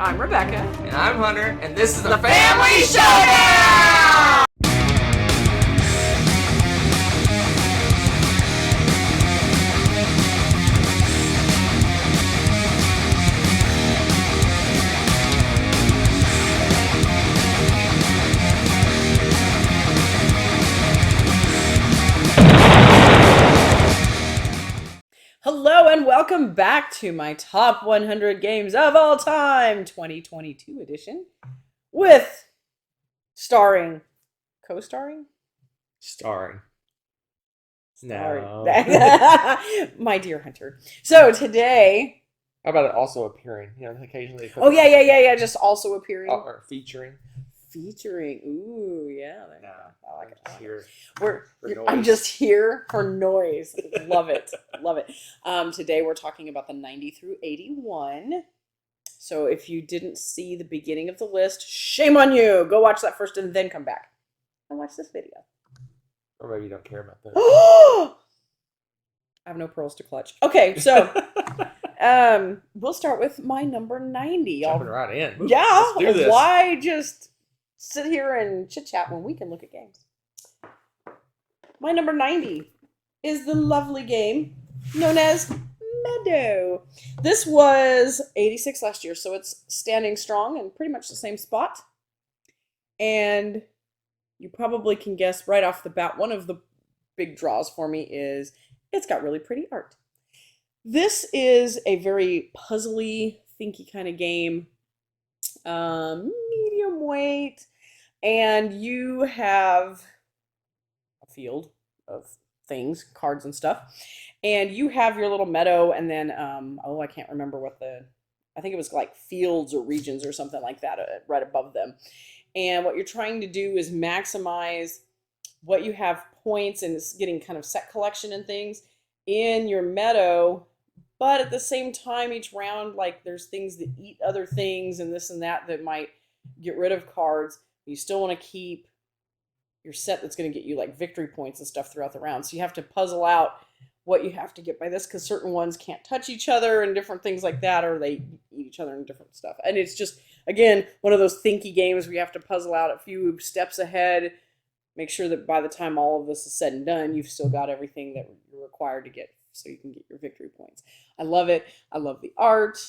I'm Rebecca. And I'm Hunter, and this is the Family Showdown! Hello and welcome back to my top 100 games of all time 2022 edition with co-starring. No. My dear Hunter. So today, How about it also appearing? You know, occasionally. yeah, just also appearing. Or featuring. Featuring. Ooh, yeah. No, I like it. I'm just here. I'm just here for noise. Love it. Love it. Today we're talking about the 90 through 81. So if you didn't see the beginning of the list, shame on you. Go watch that first and then come back and watch this video. Or maybe you don't care about that. I have no pearls to clutch. Okay, so we'll start with my number 90. Jumping right in. Yeah, Let's do this. why just sit here and chit-chat when we can look at games? My number 90 is the lovely game known as Meadow. This was 86 last year, so it's standing strong in pretty much the same spot. And you probably can guess right off the bat, one of the big draws for me is it's got really pretty art. This is a very puzzly, thinky kind of game. Medium weight. And you have a field of things, cards and stuff. And you have your little meadow and then, I can't remember I think it was like fields or regions or something like that right above them. And what you're trying to do is maximize what you have points and it's getting kind of set collection and things in your meadow. But at the same time, each round, like there's things that eat other things and this and that might get rid of cards. You still want to keep your set that's going to get you like victory points and stuff throughout the round. So you have to puzzle out what you have to get by this because certain ones can't touch each other and different things like that, or they eat each other and different stuff. And it's just, again, one of those thinky games where you have to puzzle out a few steps ahead, make sure that by the time all of this is said and done, you've still got everything that you're required to get so you can get your victory points. I love it. I love the art.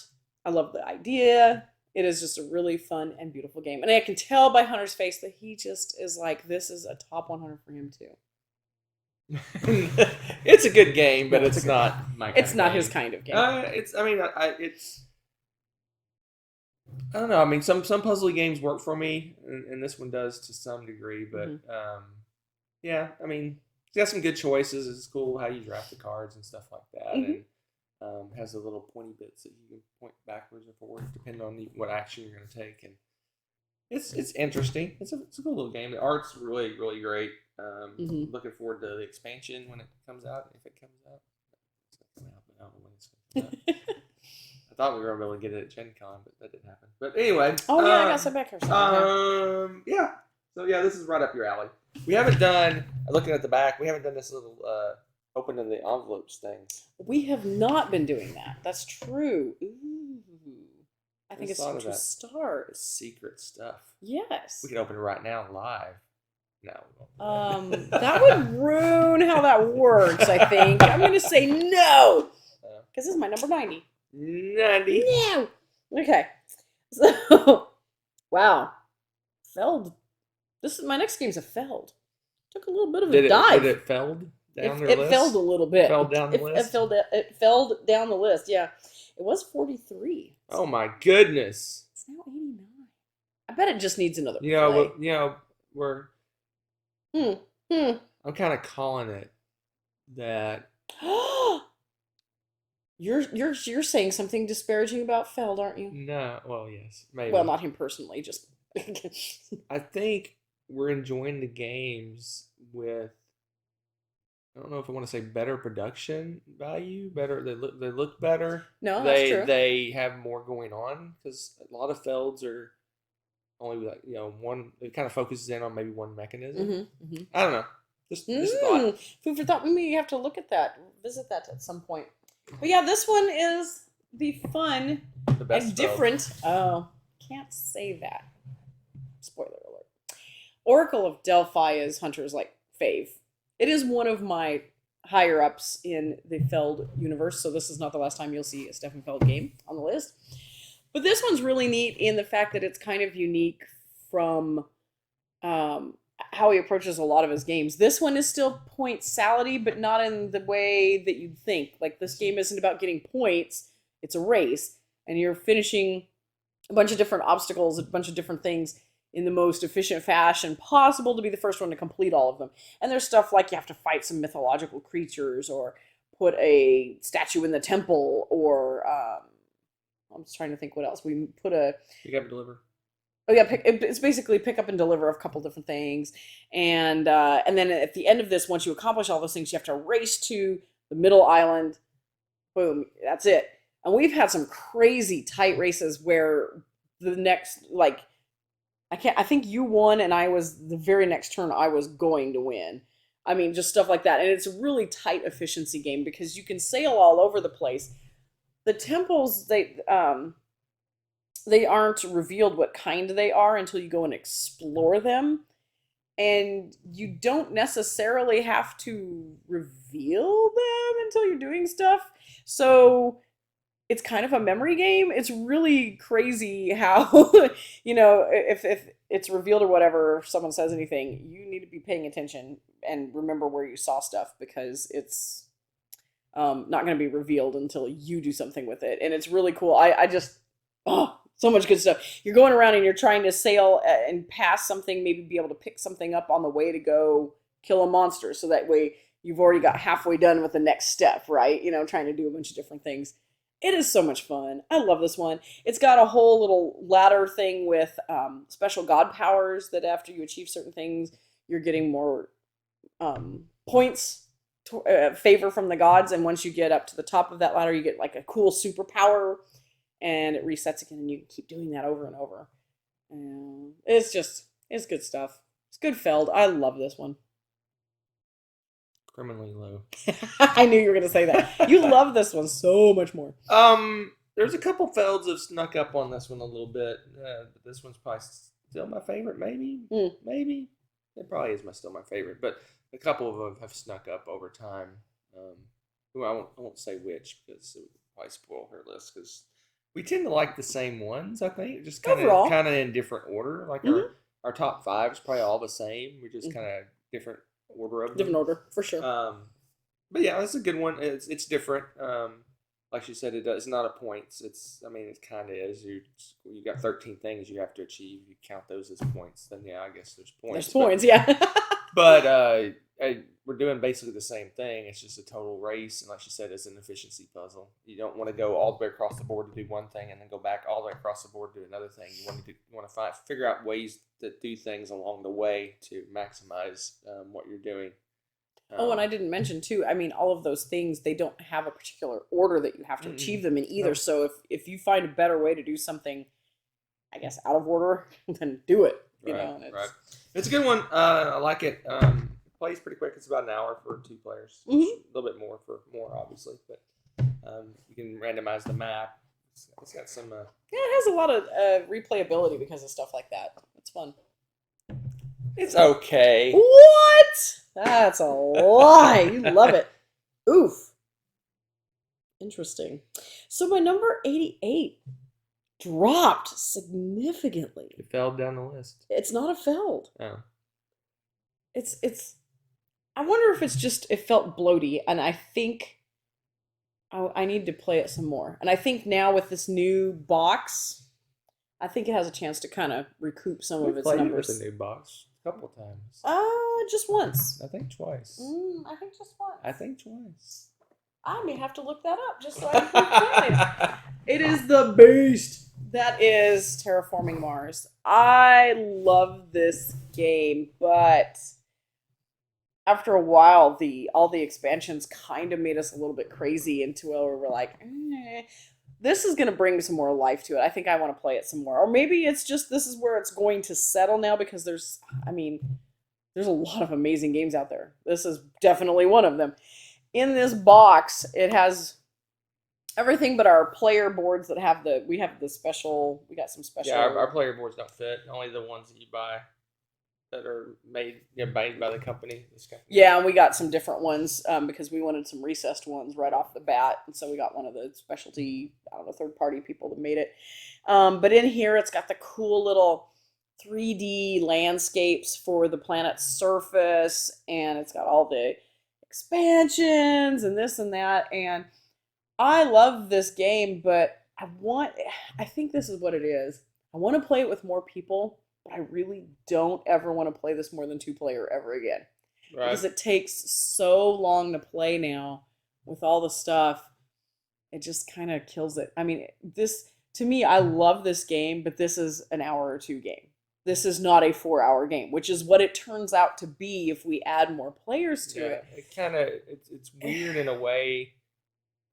I love the idea. It is just a really fun and beautiful game. And I can tell by Hunter's face that he just is like, this is a top 100 for him too. It's a good game, but it's not my kind It's of not game. his kind of game. I don't know. I mean, some puzzly games work for me, and this one does to some degree. But yeah, I mean, it's got some good choices. It's cool how you draft the cards and stuff like that, and has the little pointy bits that you can point backwards or forwards depending on what action you're going to take, and it's interesting. It's a cool little game. The art's really really great. Looking forward to the expansion when it comes out, if it comes out. It's not coming out, but I don't know when it's going to come out. I thought we were going to be able to get it at Gen Con, but that didn't happen. But anyway. Oh, yeah, I got some back here. Yeah. So, yeah, this is right up your alley. We haven't done, looking at the back, we haven't done this little opening the envelopes thing. We have not been doing that. That's true. Ooh. I think it's such a start. Secret stuff. Yes. We can open it right now live. No. That would ruin how that works, I think. I'm going to say no. Because this is my number 90. 90? No. Okay. So, wow. Feld. My next game's a Feld. Took a little bit of a dive. Did it felled down the list? It felled a little bit. Fell down the list? It felled down the list, yeah. It was 43. Oh my goodness. It's now 89. I bet it just needs another play. We're... I'm kind of calling it that... You're saying something disparaging about Feld, aren't you? No, well, yes, maybe. Well, not him personally, just... I think we're enjoying the games with, I don't know if I want to say better production value, better, they look better. No, that's true. They have more going on, because a lot of Felds are only like, one, it kind of focuses in on maybe one mechanism. I don't know. Just thought. Food for thought. We may have to look at that, visit that at some point. But yeah, this one is the fun and different. Oh, can't say that. Spoiler alert. Oracle of Delphi is Hunter's like fave. It is one of my higher ups in the Feld universe, so this is not the last time you'll see a Stefan Feld game on the list. But this one's really neat in the fact that it's kind of unique from how he approaches a lot of his games. This one is still point salady, but not in the way that you'd think. Like, this game isn't about getting points, it's a race, and you're finishing a bunch of different obstacles, a bunch of different things in the most efficient fashion possible to be the first one to complete all of them. And there's stuff like you have to fight some mythological creatures, or put a statue in the temple, or I'm just trying to think what else. We put a... You got to deliver. Oh yeah, it's basically pick up and deliver a couple different things, and then at the end of this, once you accomplish all those things, you have to race to the middle island. Boom, that's it. And we've had some crazy tight races where the next, like, I think you won, and I was the very next turn I was going to win. I mean, just stuff like that, and it's a really tight efficiency game because you can sail all over the place. The temples, they aren't revealed what kind they are until you go and explore them. And you don't necessarily have to reveal them until you're doing stuff. So it's kind of a memory game. It's really crazy how, if it's revealed or whatever, if someone says anything, you need to be paying attention and remember where you saw stuff, because it's not going to be revealed until you do something with it. And it's really cool. I just... so much good stuff. You're going around and you're trying to sail and pass something, maybe be able to pick something up on the way to go kill a monster. So that way you've already got halfway done with the next step, right? Trying to do a bunch of different things. It is so much fun. I love this one. It's got a whole little ladder thing with special god powers that after you achieve certain things, you're getting more points, favor from the gods. And once you get up to the top of that ladder, you get like a cool superpower. And it resets again, and you can keep doing that over and over. And it's good stuff. It's good Feld. I love this one. Criminally low. I knew you were going to say that. You love this one so much more. There's a couple Felds have snuck up on this one a little bit. But this one's probably still my favorite, maybe. Maybe. It probably is still my favorite. But a couple of them have snuck up over time. I won't say which, because it would probably spoil her list, because we tend to like the same ones, I think, just kind of in different order. Like our top 5 is probably all the same. We just kind of different order of them. Different order, for sure. But yeah, it's a good one. It's different. Like she said, it's not a points. It kind of is. You got 13 things you have to achieve. You count those as points. Then yeah, I guess there's points. There's points, yeah. But we're doing basically the same thing. It's just a total race, and like she said, it's an efficiency puzzle. You don't want to go all the way across the board to do one thing and then go back all the way across the board to do another thing. You want to figure out ways to do things along the way to maximize what you're doing. And I didn't mention too, all of those things, they don't have a particular order that you have to achieve them in either. No. So if you find a better way to do something, I guess, out of order, then do it. Right. It's a good one. I like it. It plays pretty quick. It's about an hour for 2 players. A little bit more for more, obviously. But you can randomize the map. It's got some... it has a lot of replayability because of stuff like that. It's fun. It's okay. What? That's a lie. You love it. Oof. Interesting. So my number 88 dropped significantly. It fell down the list. It's not a Feld. Oh. It's I wonder if it's just, it felt bloaty, and I think I need to play it some more. And I think now with this new box, I think it has a chance to kind of recoup some of its numbers. With the new box a couple times. Just once. I think twice. I think just once. I think twice. I may have to look that up just so I can find it. It is the beast. That is Terraforming Mars. I love this game, but after a while, all the expansions kind of made us a little bit crazy into where we're like, this is going to bring some more life to it. I think I want to play it some more. Or maybe it's just this is where it's going to settle now, because there's a lot of amazing games out there. This is definitely one of them. In this box, it has everything but our player boards that have we have the special, we got some special. Yeah, our player boards don't fit. Only the ones that you buy that are made by the company. This company. Yeah, and we got some different ones because we wanted some recessed ones right off the bat, and so we got one of the specialty, I don't know, third party people that made it. But in here, it's got the cool little 3D landscapes for the planet's surface, and it's got all the expansions and this and that. And I love this game, but I think this is what it is. I want to play it with more people, but I really don't ever want to play this more than 2-player ever again. Right. Because it takes so long to play now with all the stuff. It just kind of kills it. I mean, to me, I love this game, but this is an hour or 2 game. This is not a 4-hour game, which is what it turns out to be if we add more players to it. It kind of, it's weird in a way.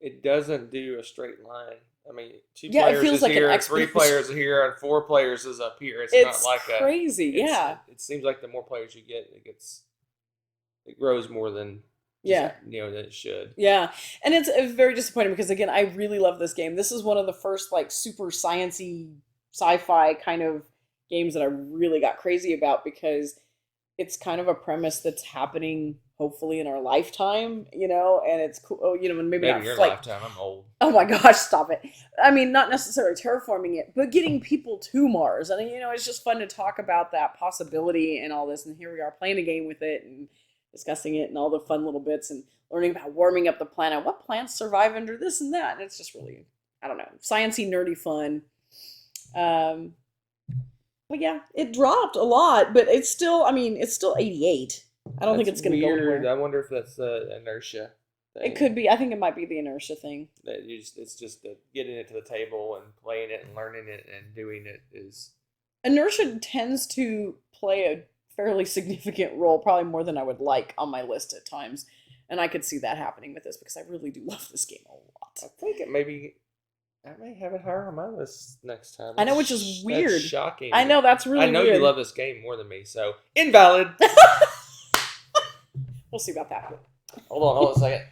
It doesn't do a straight line. I mean, 2 players is like here, 3 players are here, and 4 players is up here. It's not like that. Crazy, yeah. It seems like the more players you get, it grows more than than it should. Yeah, and it's very disappointing because again, I really love this game. This is one of the first like super sciencey, sci-fi kind of games that I really got crazy about because it's kind of a premise that's happening hopefully in our lifetime, and it's cool. Oh, and maybe not your lifetime. I'm old. Oh my gosh, stop it. I mean, not necessarily terraforming it, but getting people to Mars. And, it's just fun to talk about that possibility and all this. And here we are playing a game with it and discussing it and all the fun little bits and learning about warming up the planet. What plants survive under this and that? And it's just really, I don't know, sciencey, nerdy fun. But yeah, it dropped a lot, but it's still 88. I don't think it's going to go anywhere. I wonder if that's the inertia thing. It could be. I think it might be the inertia thing. It's just getting it to the table and playing it and learning it and doing it is... Inertia tends to play a fairly significant role, probably more than I would like on my list at times. And I could see that happening with this because I really do love this game a lot. I think I may have it higher on my list next time. I know, which is weird. That's shocking. I know, that's really weird. I know you love this game more than me, so invalid. We'll see about that. Hold on a second.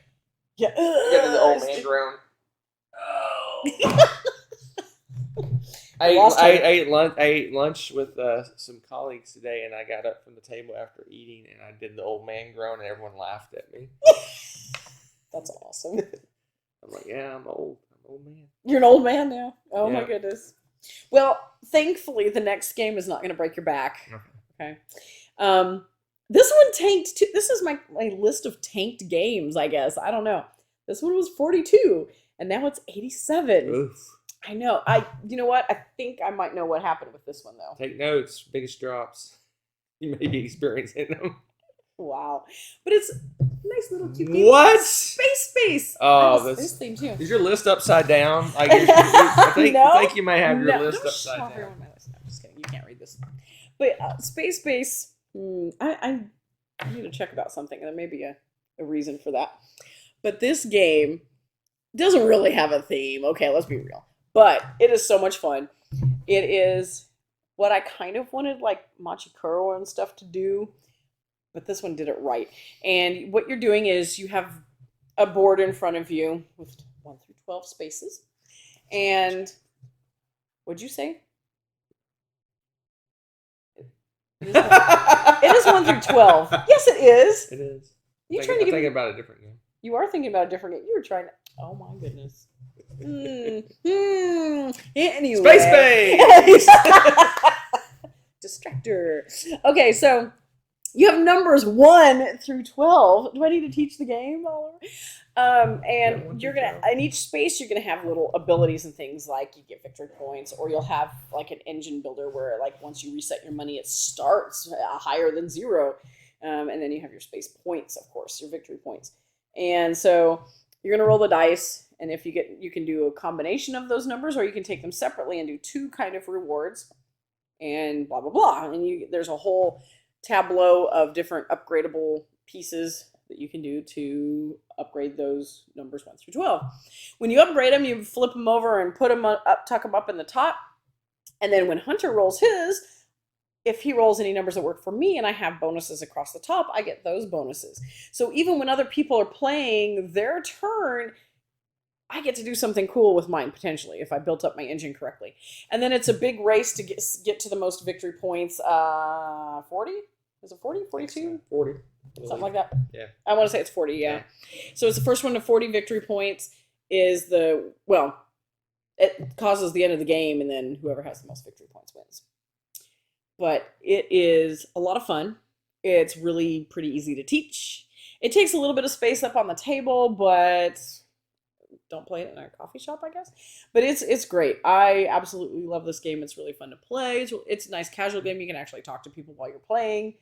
Yeah. Get the old man ground. Oh. I ate lunch with some colleagues today, and I got up from the table after eating, and I did the old man groan, and everyone laughed at me. That's awesome. I'm like, yeah, I'm old. Old man. You're an old man now. Oh my goodness. Well, thankfully, the next game is not going to break your back. Okay. This one tanked too. This is my list of tanked games, I guess. I don't know. This one was 42, and now it's 87. Oof. I know. You know what? I think I might know what happened with this one, though. Take notes. Biggest drops. You may be experiencing them. Wow. But it's a nice little cute theme. What? Space. Oh, this theme too. Is your list upside down? I think you may have your list upside down. My list. No, I'm just kidding. You can't read this. But space. I need to check about something. There may be a reason for that. But this game doesn't really have a theme. Okay, let's be real. But it is so much fun. It is what I kind of wanted like Machikoro and stuff to do. But this one did it right. And what you're doing is you have a board in front of you with 1 through 12 spaces. And what'd you say? It is 1 through 12. Yes, it is. It is. I'm thinking about a different game. You are thinking about a different game. You were trying to... Oh, my goodness. Anyway. Space! Distractor. Okay, so... You have numbers 1 through 12. Do I need to teach the game, Oliver? And you're gonna in each space you're gonna have little abilities and things like you get victory points, or you'll have like an engine builder where like once you reset your money, it starts higher than 0, and then you have your space points, of course, your victory points. And so you're gonna roll the dice, and if you can do a combination of those numbers, or you can take them separately and do 2 kind of rewards, and blah blah blah. And there's a whole tableau of different upgradable pieces that you can do to upgrade those numbers 1 through 12. When you upgrade them, you flip them over and put them up, tuck them up in the top. And then when Hunter rolls his, if he rolls any numbers that work for me and I have bonuses across the top, I get those bonuses. So even when other people are playing their turn, I get to do something cool with mine potentially if I built up my engine correctly. And then it's a big race to get to the most victory points. 40? Is it 40? 42? 40. Something like that. Yeah. I want to say it's 40, yeah. So it's the first one to 40 victory points is it causes the end of the game, and then whoever has the most victory points wins. But it is a lot of fun. It's really pretty easy to teach. It takes a little bit of space up on the table, but don't play it in a coffee shop, I guess. But it's great. I absolutely love this game. It's really fun to play. It's a nice casual game. You can actually talk to people while you're playing.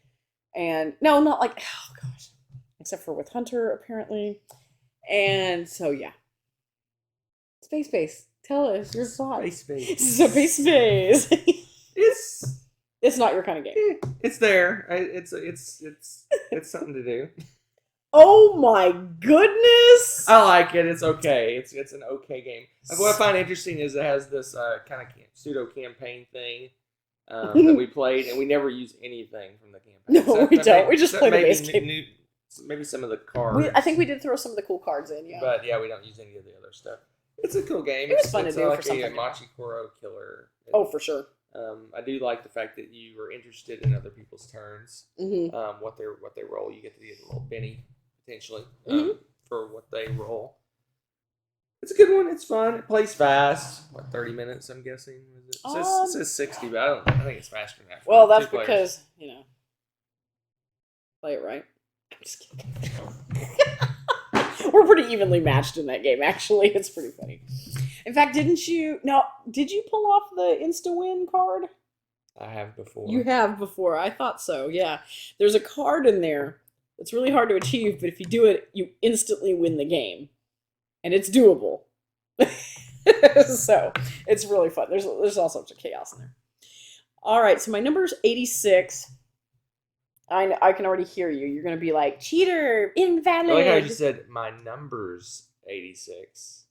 And no, not like, oh gosh, except for with Hunter, apparently. And so, yeah. Space Base. Tell us your thoughts. Space Base. It's not your kind of game. It's there. It's something to do. Oh my goodness! I like it. It's okay. It's an okay game. What I find interesting is it has this kind of pseudo campaign thing that we played, and we never use anything from the campaign. No, we don't. We just play the base game. Maybe some of the cards. I think we did throw some of the cool cards in, yeah. But yeah, we don't use any of the other stuff. It's a cool game. It was fun to do like for something. a Machikoro killer. Oh, for sure. I do like the fact that you were interested in other people's turns. Mm-hmm. What they roll. You get to get a little Benny potentially Mm-hmm. for what they roll. It's a good one. It's fun. It plays fast. 30 minutes? I'm guessing. It says 60, but I think it's faster than that. Well, that's because play it right. I'm just kidding. We're pretty evenly matched in that game. Actually, it's pretty funny. In fact, did you pull off the insta-win card? I have before. You have before. I thought so, yeah. There's a card in there that's really hard to achieve, but if you do it, you instantly win the game. And it's doable. So, it's really fun. There's all sorts of chaos in there. All right, so my number is 86. I can already hear you. You're going to be like, cheater, invalid. I like how you said, my number's 86.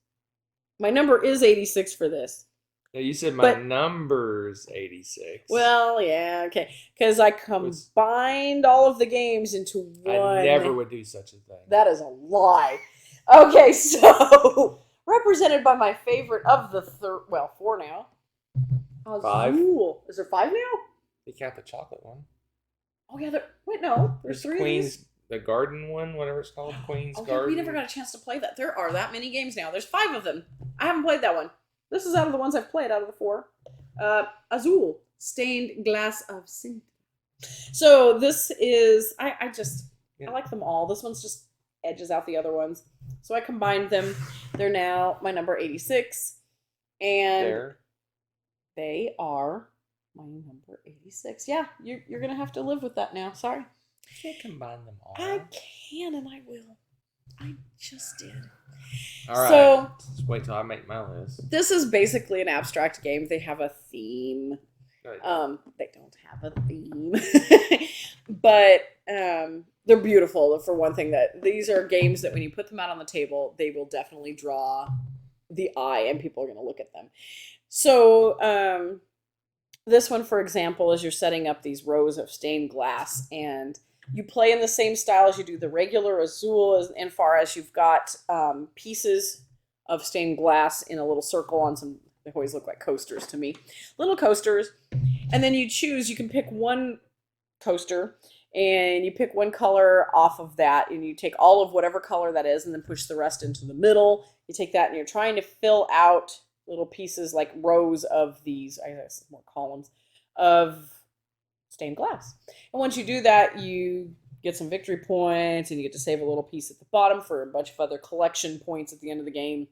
My number is 86 for this. No, you said my number's 86. Well, yeah, okay. Because I combined all of the games into one. I never would do such a thing. That is a lie. Okay, so represented by my favorite of the four now. Azul. 5. Is there 5 now? You count the chocolate one. Oh, yeah. There's 3 Queen's, of these. the garden one, whatever it's called, Queen's Garden. We never got a chance to play that. There are that many games now. There's 5 of them. I haven't played that one. This is out of the ones I've played, out of the 4. Azul, stained glass of Scythe. So this is, I like them all. This one's just edges out the other ones. So I combined them. They're now my number 86. And they are my number 86. Yeah, you're going to have to live with that now. Sorry. You can't combine them all. I can and I will. I just did. All right. So, just wait till I make my list. This is basically an abstract game. They have a theme. Right. They don't have a theme. But they're beautiful, for one thing. That these are games that when you put them out on the table, they will definitely draw the eye and people are going to look at them. So this one, for example, is you're setting up these rows of stained glass, and you play in the same style as you do the regular Azul, as far as you've got pieces of stained glass in a little circle on some, they always look like coasters to me, little coasters, and then you can pick one coaster, and you pick one color off of that, and you take all of whatever color that is, and then push the rest into the middle. You take that, and you're trying to fill out little pieces, like rows of these, I guess more columns, of stained glass. And once you do that, you get some victory points, and you get to save a little piece at the bottom for a bunch of other collection points at the end of the game.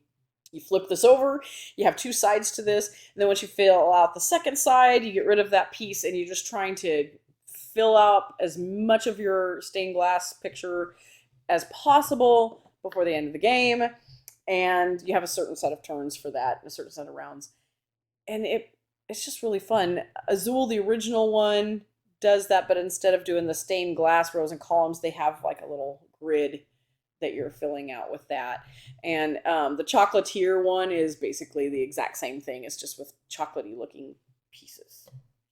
You flip this over, you have 2 sides to this, and then once you fill out the second side, you get rid of that piece, and you're just trying to fill out as much of your stained glass picture as possible before the end of the game. And you have a certain set of turns for that, a certain set of rounds. And it's just really fun. Azul, the original one, does that, but instead of doing the stained glass rows and columns, they have like a little grid that you're filling out with that. And the chocolatier one is basically the exact same thing. It's just with chocolatey looking pieces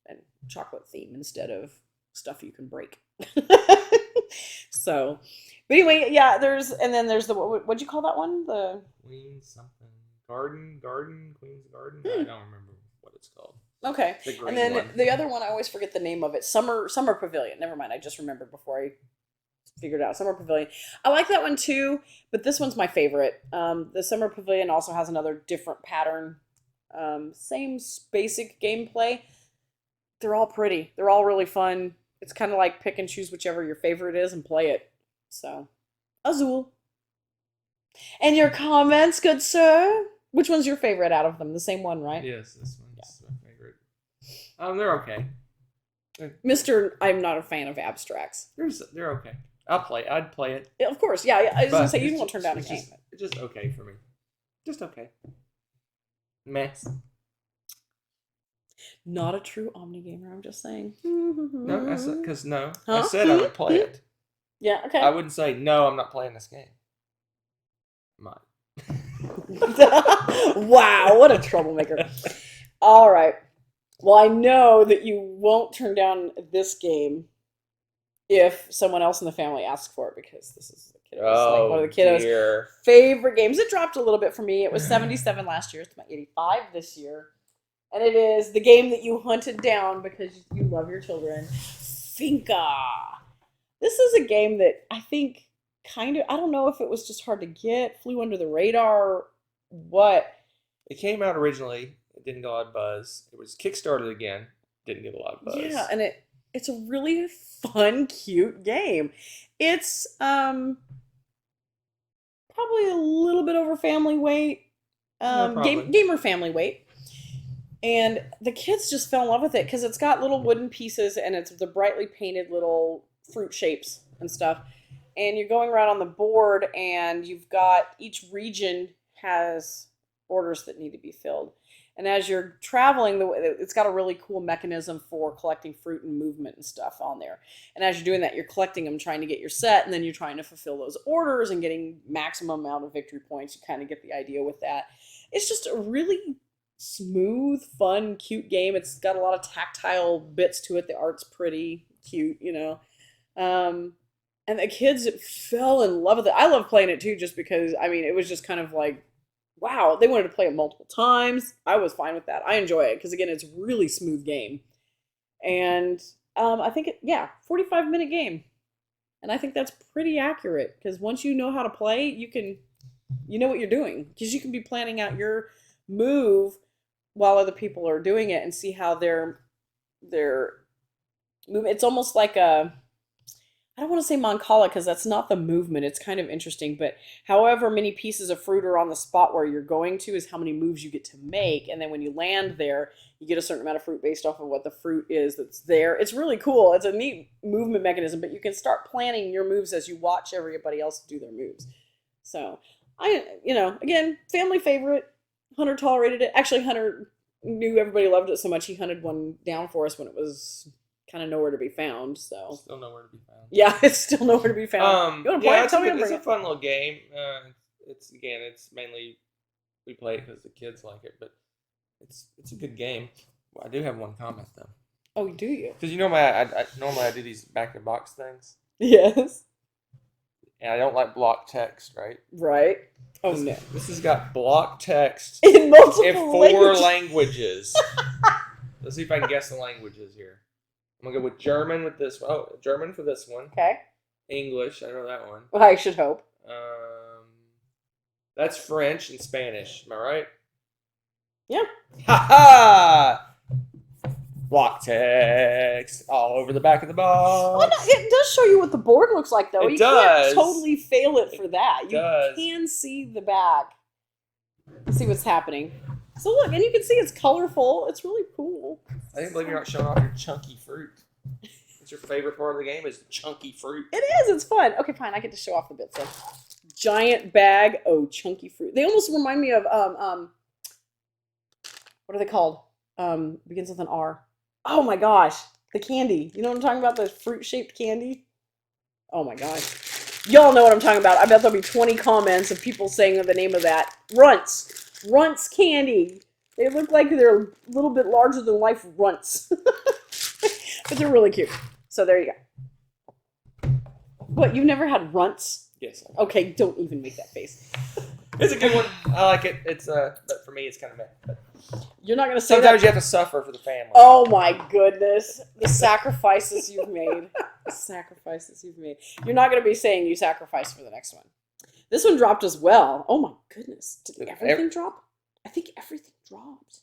and chocolate theme instead of stuff you can break. So, but anyway, yeah. There's the what'd you call that one? The Queen's something Queen's Garden. I don't remember what it's called. Okay. The green And then one. the other one, I always forget the name of it. Summer Pavilion. Never mind. I just remembered before I figured it out. Summer Pavilion. I like that one too, but this one's my favorite. The Summer Pavilion also has another different pattern. Same basic gameplay. They're all pretty. They're all really fun. It's kind of like pick and choose whichever your favorite is and play it. So, Azul. And your comments, good sir? Which one's your favorite out of them? The same one, right? Yes, this one's my favorite. They're okay. Mr. I'm not a fan of abstracts. They're okay. I'd play it. Yeah, of course, yeah. I was gonna say you won't turn down a game. It's just okay for me. Just okay. Meh. Not a true Omni gamer. I'm just saying. No, I said Huh? I said I would play it. Yeah. Okay. I wouldn't say no. I'm not playing this game. Might. Wow, what a troublemaker. All right. Well, I know that you won't turn down this game if someone else in the family asks for it, because this is like one of the kiddos' favorite games. It dropped a little bit for me. It was 77 last year. It's my 85 this year. And it is the game that you hunted down because you love your children, Finka. This is a game that I think I don't know if it was just hard to get, flew under the radar, what. It came out originally. It didn't get a lot of buzz. It was kickstarted again. Didn't get a lot of buzz. Yeah, and it's a really fun, cute game. It's probably a little bit over family weight, gamer family weight. And the kids just fell in love with it because it's got little wooden pieces and it's the brightly painted little fruit shapes and stuff. And you're going around on the board and you've got each region has orders that need to be filled. And as you're traveling, it's got a really cool mechanism for collecting fruit and movement and stuff on there. And as you're doing that, you're collecting them, trying to get your set, and then you're trying to fulfill those orders and getting maximum amount of victory points. You kind of get the idea with that. It's just a really smooth, fun, cute game. It's got a lot of tactile bits to it. The art's pretty cute, and the kids fell in love with it. I love playing it too, just because, it was just kind of like, wow, they wanted to play it multiple times. I was fine with that. I enjoy it because, again, it's a really smooth game. And I think 45-minute game. And I think that's pretty accurate because once you know how to play, you know what you're doing, because you can be planning out your move while other people are doing it and see how their move. It's almost like I don't want to say Mancala because that's not the movement. It's kind of interesting, but however many pieces of fruit are on the spot where you're going to is how many moves you get to make. And then when you land there, you get a certain amount of fruit based off of what the fruit is that's there. It's really cool. It's a neat movement mechanism, but you can start planning your moves as you watch everybody else do their moves. So again, family favorite. Hunter tolerated it. Actually, Hunter knew everybody loved it so much he hunted one down for us when it was kind of nowhere to be found. So still nowhere to be found. Yeah, it's still nowhere to be found. You want to play it? Tell me. It's a fun little game. It's mainly we play it because the kids like it, but it's a good game. Well, I do have one comment though. Oh, do you? Because normally I do these back to box things. Yes. And I don't like block text, right? Right. Oh no. This has got block text in multiple four languages. Let's see if I can guess the languages here. I'm gonna go with German with this one. Oh, German for this one. Okay. English, I know that one. Well, I should hope. That's French and Spanish. Am I right? Yeah. Ha ha! Block text all over the back of the box. Well, no, it does show you what the board looks like, though. It you does. can't totally fail it for that. Does. You can see the back. See what's happening. So look, and you can see it's colorful. It's really cool. I can't believe you're not showing off your chunky fruit. What's your favorite part of the game? Is chunky fruit. It is. It's fun. Okay, fine. I get to show off the bits. So, giant bag. Oh, chunky fruit. They almost remind me of what are they called? Begins with an R. Oh my gosh, the candy. You know what I'm talking about? The fruit-shaped candy. Oh my gosh. Y'all know what I'm talking about. I bet there'll be 20 comments of people saying the name of that. Runts. Runts candy. They look like they're a little bit larger than life runts. But they're really cute. So there you go. What, you've never had runts? Yes. Okay, don't even make that face. It's a good one. I like it. It's but for me, it's kind of meh. You're not gonna say Sometimes that. you have to suffer for the family. Oh my goodness, the sacrifices you've made. The sacrifices you've made. You're not gonna be saying you sacrificed for the next one. This one dropped as well. Oh my goodness, did everything drop? I think everything dropped.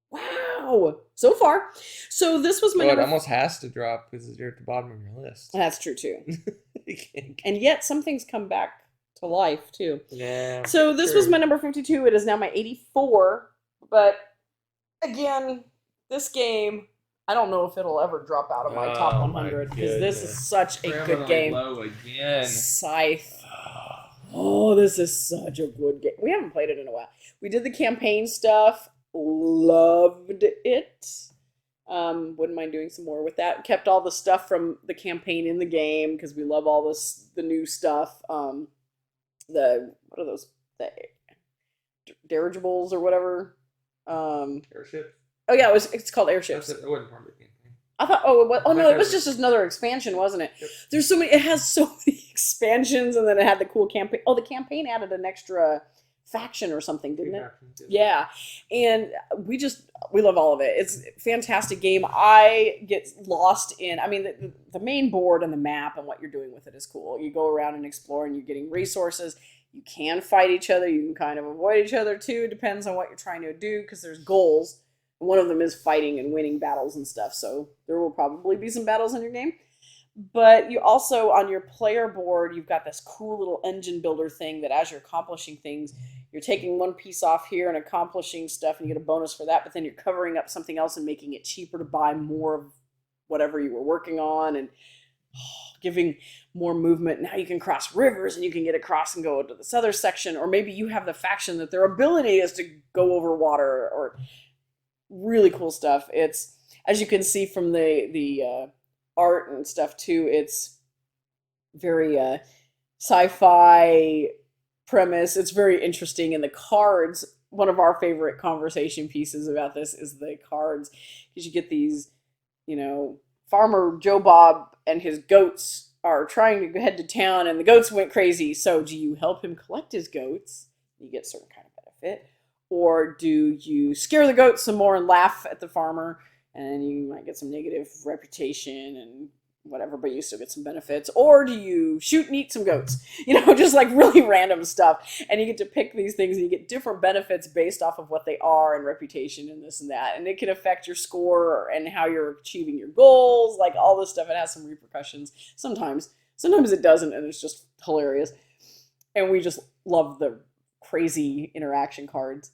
Wow, so far. So this was my. Well, it almost has to drop because you're at the bottom of your list. That's true too. And yet some things come back to life too. Yeah. So this was my number 52. It is now my 84. But again, this game, I don't know if it'll ever drop out of my top 100 because this is such a good game. Low again. Scythe. Oh, this is such a good game. We haven't played it in a while. We did the campaign stuff. Loved it. Wouldn't mind doing some more with that. Kept all the stuff from the campaign in the game because we love all the new stuff. What are those? The dirigibles or whatever. Airship. Oh yeah, it's called airships. It wasn't part of the campaign. I thought, no, it was just another expansion, wasn't it? Yep. There's so many. It has so many expansions, and then it had the cool campaign. Oh, the campaign added an extra faction or something, didn't it? Yeah, and we love all of it. It's a fantastic game. I get lost in. I mean, the main board and the map and what you're doing with it is cool. You go around and explore, and you're getting resources. You can fight each other. You can kind of avoid each other too. It depends on what you're trying to do because there's goals. One of them is fighting and winning battles and stuff. So there will probably be some battles in your game. But you also, on your player board, you've got this cool little engine builder thing that as you're accomplishing things, you're taking one piece off here and accomplishing stuff and you get a bonus for that. But then you're covering up something else and making it cheaper to buy more of whatever you were working on and giving more movement. Now you can cross rivers and you can get across and go to this other section. Or maybe you have the faction that their ability is to go over water or... Really cool stuff. It's, as you can see from the art and stuff too, it's very sci-fi premise. It's very interesting. And the cards, one of our favorite conversation pieces about this is the cards, because you get these, Farmer Joe Bob and his goats are trying to head to town and the goats went crazy. So do you help him collect his goats? You get a certain kind of benefit. Or do you scare the goats some more and laugh at the farmer and you might get some negative reputation and whatever, but you still get some benefits? Or do you shoot and eat some goats? Just like really random stuff. And you get to pick these things and you get different benefits based off of what they are and reputation and this and that. And it can affect your score and how you're achieving your goals, like all this stuff. It has some repercussions sometimes. Sometimes it doesn't, and it's just hilarious. And we just love the crazy interaction cards.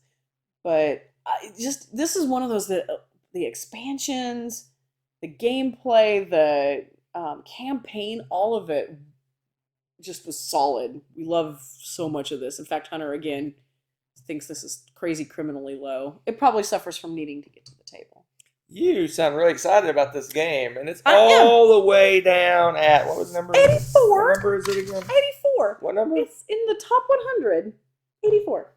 But this is one of those that the expansions, the gameplay, the campaign, all of it just was solid. We love so much of this. In fact, Hunter again thinks this is crazy criminally low. It probably suffers from needing to get to the table. You sound really excited about this game, and it's all the way down at, what was the number? 84. What number is it again? 84. What number? It's in the top 100. 84.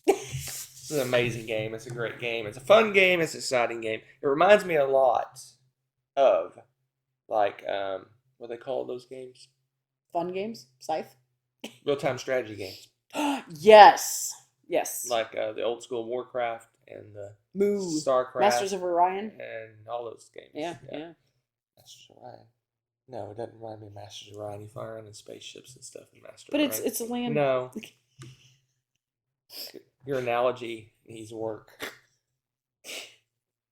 This is an amazing game. It's a great game. It's a fun game. It's an exciting game. It reminds me a lot of, like, what they call those games? Fun games? Scythe? Real-time strategy games. Yes. Like the old school Warcraft and the Moo. StarCraft. Masters of Orion? And all those games. Yeah. Masters of Orion. No, it doesn't remind me of Masters of Orion. You fly around in spaceships and stuff in Masters of Orion. But it's a land. No. Your analogy needs work.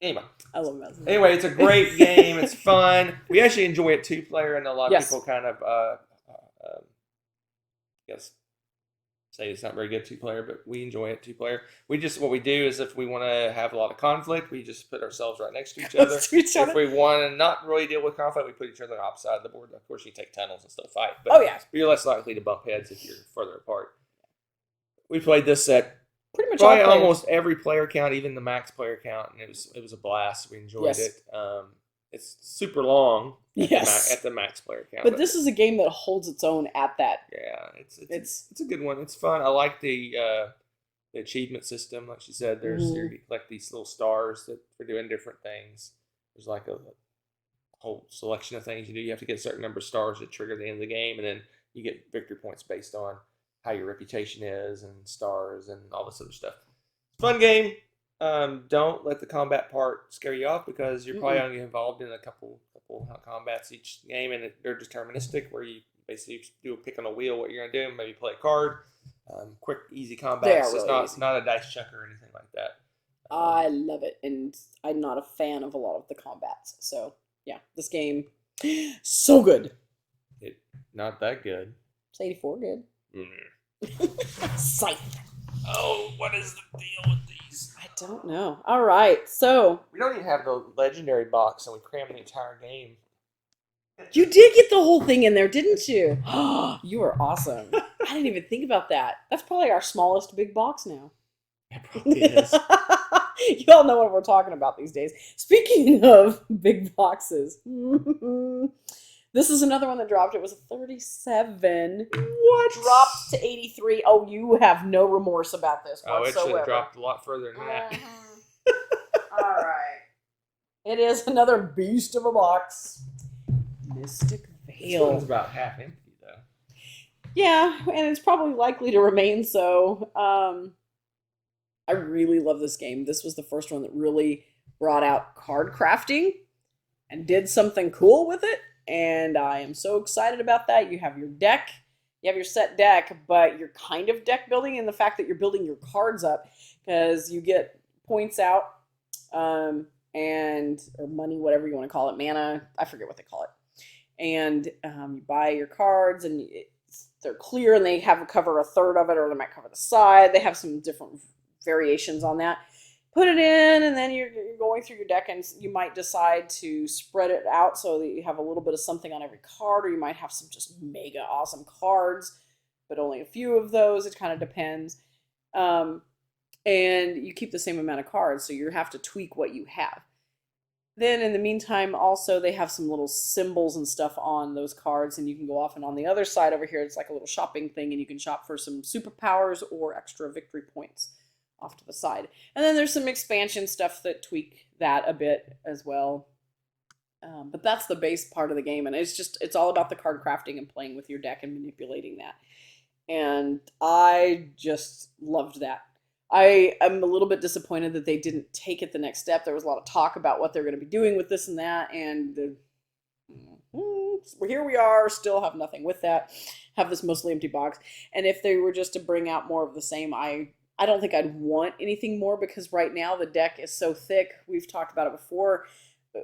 Anyway. I love Masters. Anyway, it's a great game. It's fun. We actually enjoy it two-player, and a lot of people kind of, I guess, say it's not very good two-player, but we enjoy it two-player. What we do is if we want to have a lot of conflict, we just put ourselves right next to each other. If we want to not really deal with conflict, we put each other on the opposite side of the board. Of course, you take tunnels and still fight. But you're less likely to bump heads if you're further apart. We played this at pretty much probably almost every player count, even the max player count, and it was a blast. We enjoyed it. It's super long at the max player count. But this is a game that holds its own at that. Yeah, it's a good one. It's fun. I like the achievement system. Like she said, you collect these little stars for doing different things. There's like a whole selection of things you do. You have to get a certain number of stars that trigger the end of the game, and then you get victory points based on how your reputation is and stars and all this other stuff. Fun game. Don't let the combat part scare you off because you're probably going to get involved in a couple combats each game, and they're deterministic where you basically do a pick on a wheel what you're going to do, maybe play a card. Quick, easy combats. Really It's not a dice chucker or anything like that. I love it, and I'm not a fan of a lot of the combats. So yeah, this game, so good. Not that good. It's 84 good. Scythe. Oh, what is the deal with these? I don't know. All right, so we don't even have the legendary box, and we crammed the entire game. You did get the whole thing in there, didn't you? You are awesome. I didn't even think about that. That's probably our smallest big box now. It probably is. You all know what we're talking about these days. Speaking of big boxes, this is another one that dropped. It was a 37. What? Dropped to 83. Oh, you have no remorse about this whatsoever. Oh, it should have dropped a lot further than that. All right. It is another beast of a box. Mystic This Vale. one's about half empty, though. Yeah, and it's probably likely to remain so. I really love this game. This was the first one that really brought out card crafting and did something cool with it. And I am so excited about that. You have your deck, you have your set deck, but you're kind of deck building in the fact that you're building your cards up because you get points out or money, whatever you want to call it, mana. I forget what they call it. And you buy your cards and they're clear and they cover a third of it or they might cover the side. They have some different variations on that. Put it in and then you're going through your deck and you might decide to spread it out so that you have a little bit of something on every card, or you might have some just mega awesome cards, but only a few of those. It kind of depends. And you keep the same amount of cards, so you have to tweak what you have. Then in the meantime, also they have some little symbols and stuff on those cards, and you can go off, and on the other side over here, it's like a little shopping thing, and you can shop for some superpowers or extra victory points off to the side. And then there's some expansion stuff that tweak that a bit as well. But that's the base part of the game, and it's all about the card crafting and playing with your deck and manipulating that. And I just loved that. I am a little bit disappointed that they didn't take it the next step. There was a lot of talk about what they're going to be doing with this and that, and here we are, still have nothing with that. Have this mostly empty box. And if they were just to bring out more of the same, I don't think I'd want anything more, because right now the deck is so thick. We've talked about it before.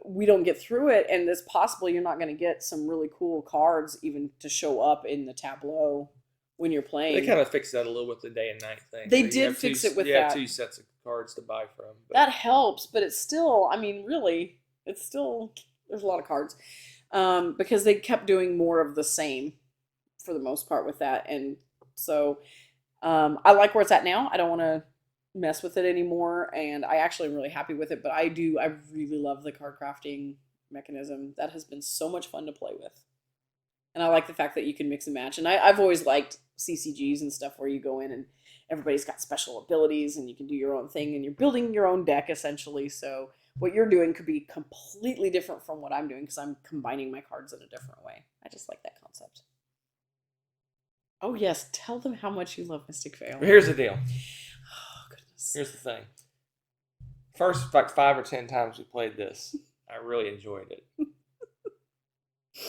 We don't get through it, and it's possible you're not going to get some really cool cards even to show up in the tableau when you're playing. They kind of fixed that a little with the day and night thing. They did fix it with that. You have 2 sets of cards to buy from. But. That helps, but it's still, I mean, really, it's still, there's a lot of cards. Because they kept doing more of the same for the most part with that. And so I like where it's at now. I don't want to mess with it anymore, and I actually am really happy with it, but I really love the card crafting mechanism. That has been so much fun to play with. And I like the fact that you can mix and match. And I've always liked CCGs and stuff where you go in and everybody's got special abilities and you can do your own thing and you're building your own deck essentially. So what you're doing could be completely different from what I'm doing because I'm combining my cards in a different way. I just like that concept. Oh yes, tell them how much you love Mystic Vale. Here's the deal. Oh goodness. Here's the thing. First, like 5 or 10 times we played this, I really enjoyed it.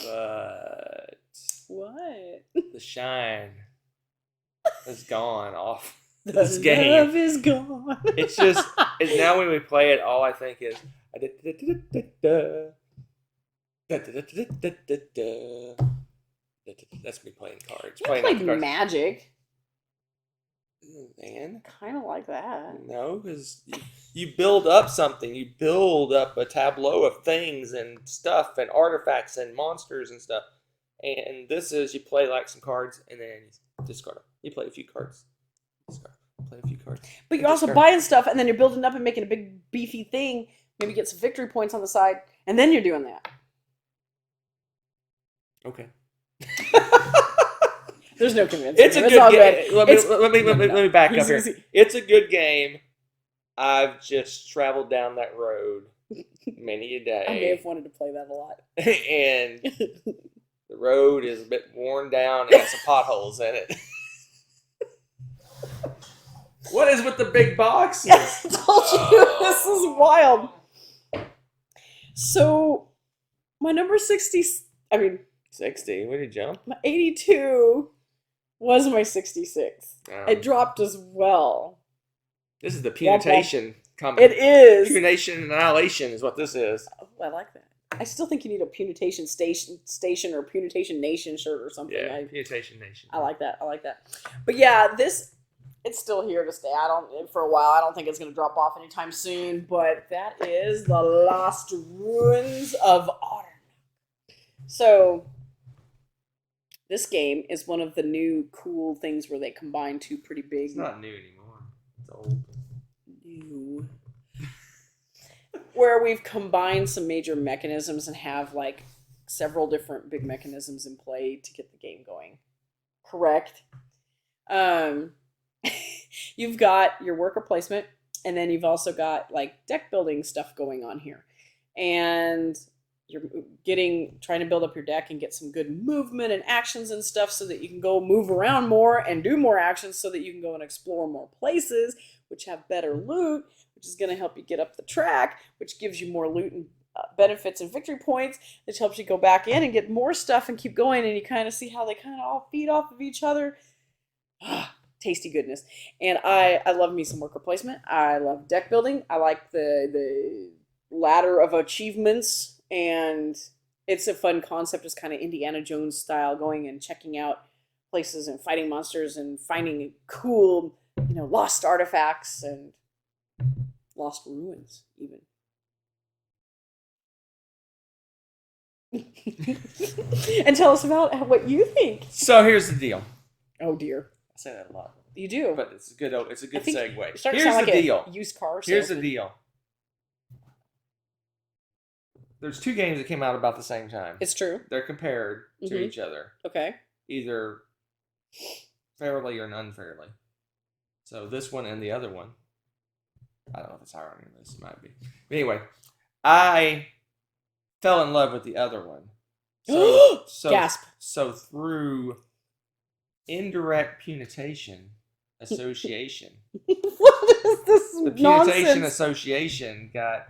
But what? The shine is gone off The this game. love is gone. It's just now when we play it, all I think is that's me playing cards. You played Magic. Man, Kind of like that. no, because you build up something. You build up a tableau of things and stuff and artifacts and monsters and stuff. And this is you play like some cards and then you discard them. You play a few cards. Discard. Play a few cards. But you're also buying stuff and then you're building up and making a big beefy thing. Maybe get some victory points on the side. And then you're doing that. Okay. There's no convincing. It's a good game. Let me back up here. It's a good game. I've just traveled down that road many a day. I may have wanted to play that a lot. And the road is a bit worn down and got some potholes in it. What is with the big boxes? I told you, this is wild. So, my number 60, 60. What did you jump? my 82 was my 66. It dropped as well. This is the punitation It is. Punation annihilation is what this is. Oh, I like that. I still think you need a punitation station or punitation nation shirt or something. Yeah, punitation nation. I like that. I like that. But yeah, it's still here to stay. For a while. I don't think it's going to drop off anytime soon. But that is the Lost Ruins of Arnak. So this game is one of the new cool things where they combine two pretty big. It's not new anymore. It's old. New. Where we've combined some major mechanisms and have like several different big mechanisms in play to get the game going. Correct. You've got your worker placement, and then you've also got like deck building stuff going on here. And you're trying to build up your deck and get some good movement and actions and stuff so that you can go move around more and do more actions so that you can go and explore more places, which have better loot, which is going to help you get up the track, which gives you more loot and benefits and victory points, which helps you go back in and get more stuff and keep going, and you kind of see how they kind of all feed off of each other. Tasty goodness. And I love me some worker placement. I love deck building. I like the ladder of achievements, and it's a fun concept. It's kind of Indiana Jones style, going and checking out places and fighting monsters and finding cool, lost artifacts and lost ruins, even. And tell us about what you think. So here's the deal. Oh dear. I say that a lot. You do. But it's a good segue. Here's the deal. Used car Here's the deal. There's two games that came out about the same time. It's true. They're compared to each other. Okay. Either fairly or unfairly. So this one and the other one. I don't know if it's higher on your list. It might be. But anyway, I fell in love with the other one. So Gasp. So through indirect punitation association. What is this The Punitation nonsense? Association got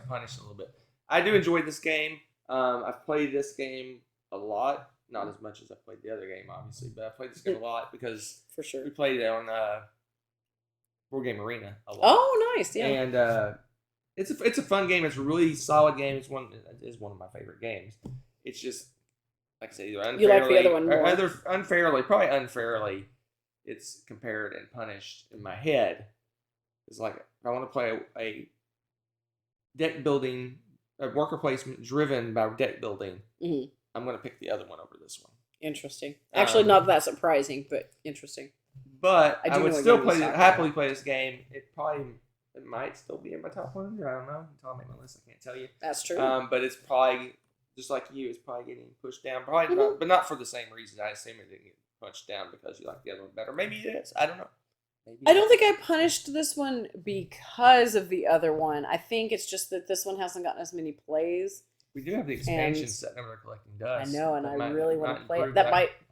punished a little bit. I do enjoy this game. I've played this game a lot. Not as much as I played the other game, obviously, but I played this game a lot because for sure we played it on Board Game Arena a lot. Oh, nice! Yeah, and it's a fun game. It's a really solid game. It is one of my favorite games. It's just like I said, either unfairly, you like the other one more. Probably unfairly. It's compared and punished in my head. It's like if I want to play a deck building, a worker placement driven by deck building. Mm-hmm. I'm going to pick the other one over this one. Interesting. Actually, not that surprising, but interesting. But I would still happily play this game. It might still be in my top 100. I don't know. Until I make my list, I can't tell you. That's true. But it's probably, just like you, it's probably getting pushed down. Probably not, but not for the same reason. I assume it didn't get punched down because you like the other one better. Maybe it is. I don't know. I don't think I punished this one because of the other one. I think it's just that this one hasn't gotten as many plays. We do have the expansion set Never Collecting Dust. I know, and I really want to play it.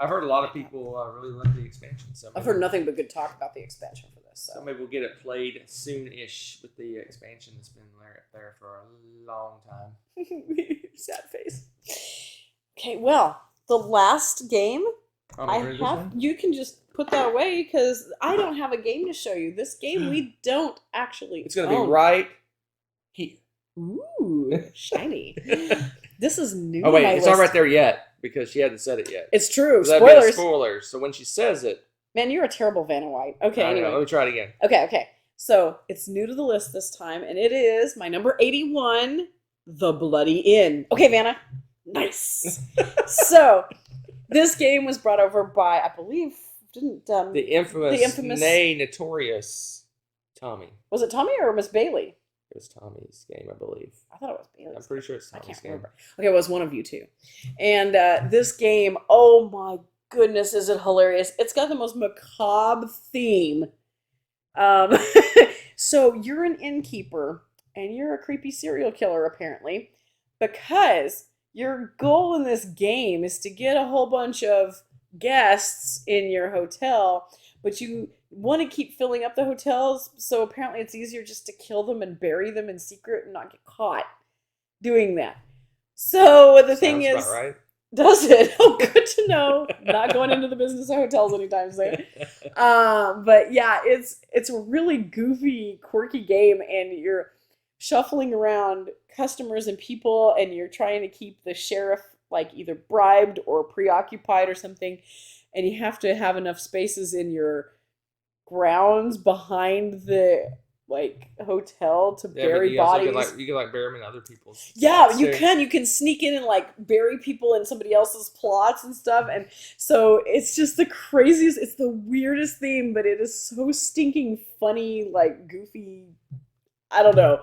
I've heard a lot of people really love the expansion. So I've heard nothing but good talk about the expansion for this. So maybe we'll get it played soon-ish with the expansion that's been there for a long time. Sad face. Okay, well, the last game you can just put that away because I don't have a game to show you. This game we don't actually It's going to be right here. Ooh, shiny. This is new. Oh, wait, it's not right there yet because she hadn't said it yet. It's true. So Spoilers. Spoilers. So when she says it. Man, you're a terrible Vanna White. Okay, anyway. Let me try it again. Okay. So it's new to the list this time, and it is my number 81, The Bloody Inn. Okay, Vanna. Nice. So this game was brought over by, I believe, the infamous, nay, notorious Tommy. Was it Tommy or Miss Bailey? It was Tommy's game, I believe. I thought it was Bailey's. I'm pretty sure it's Tommy's game. I can't remember. Okay, it was one of you two. And this game, oh my goodness, is it hilarious. It's got the most macabre theme. So you're an innkeeper and you're a creepy serial killer, apparently, because your goal in this game is to get a whole bunch of guests in your hotel, but you want to keep filling up the hotels. So apparently it's easier just to kill them and bury them in secret and not get caught doing that. So the thing Sounds is, about right. does it? Oh, good to know. Not going into the business of hotels anytime soon. But yeah, it's a really goofy, quirky game, and you're shuffling around customers and people, and you're trying to keep the sheriff like either bribed or preoccupied or something, and you have to have enough spaces in your grounds behind the like hotel to Yeah, but bury you also bodies. you could like bury them in other people's Yeah, spots, you too. can. You can sneak in and like bury people in somebody else's plots and stuff. And so it's just the craziest, it's the weirdest theme, but it is so stinking funny, like goofy. I don't know.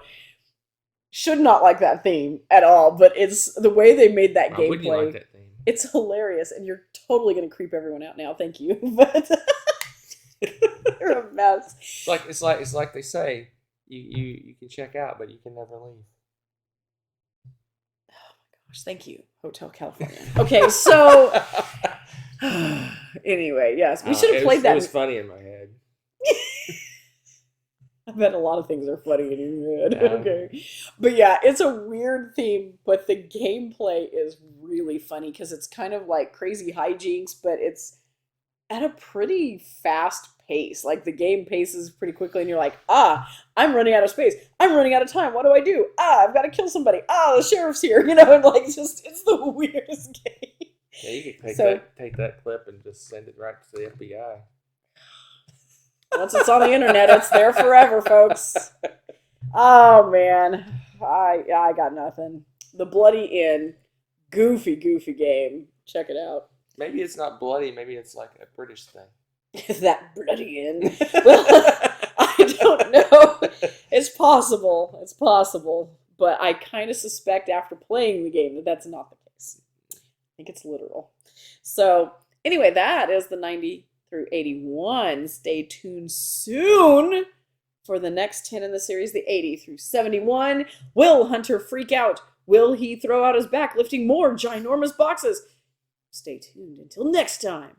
Should not like that theme at all, but it's the way they made that Why wouldn't you like gameplay. that theme? It's hilarious, and you're totally gonna creep everyone out now. Thank you, but you're a mess. It's like they say, you can check out, but you can never leave. Gosh, thank you, Hotel California. Okay, so anyway, yes, we should have played that. It was funny in my head. I bet a lot of things are funny in your head. Yeah. Okay. But yeah, it's a weird theme, but the gameplay is really funny because it's kind of like crazy hijinks, but it's at a pretty fast pace. Like the game paces pretty quickly, and you're like, I'm running out of space. I'm running out of time. What do I do? I've got to kill somebody. The sheriff's here. And like it's the weirdest game. Yeah, you could take that clip and just send it right to the FBI. Once it's on the internet, it's there forever, folks. Oh man, I got nothing. The Bloody Inn, goofy game. Check it out. Maybe it's not bloody. Maybe it's like a British thing. Is that Bloody Inn? Well, I don't know. It's possible. It's possible, but I kind of suspect after playing the game that that's not the case. I think it's literal. So anyway, that is the 90 through 81. Stay tuned soon for the next 10 in the series, the 80 through 71. Will Hunter freak out? Will he throw out his back, lifting more ginormous boxes? Stay tuned until next time.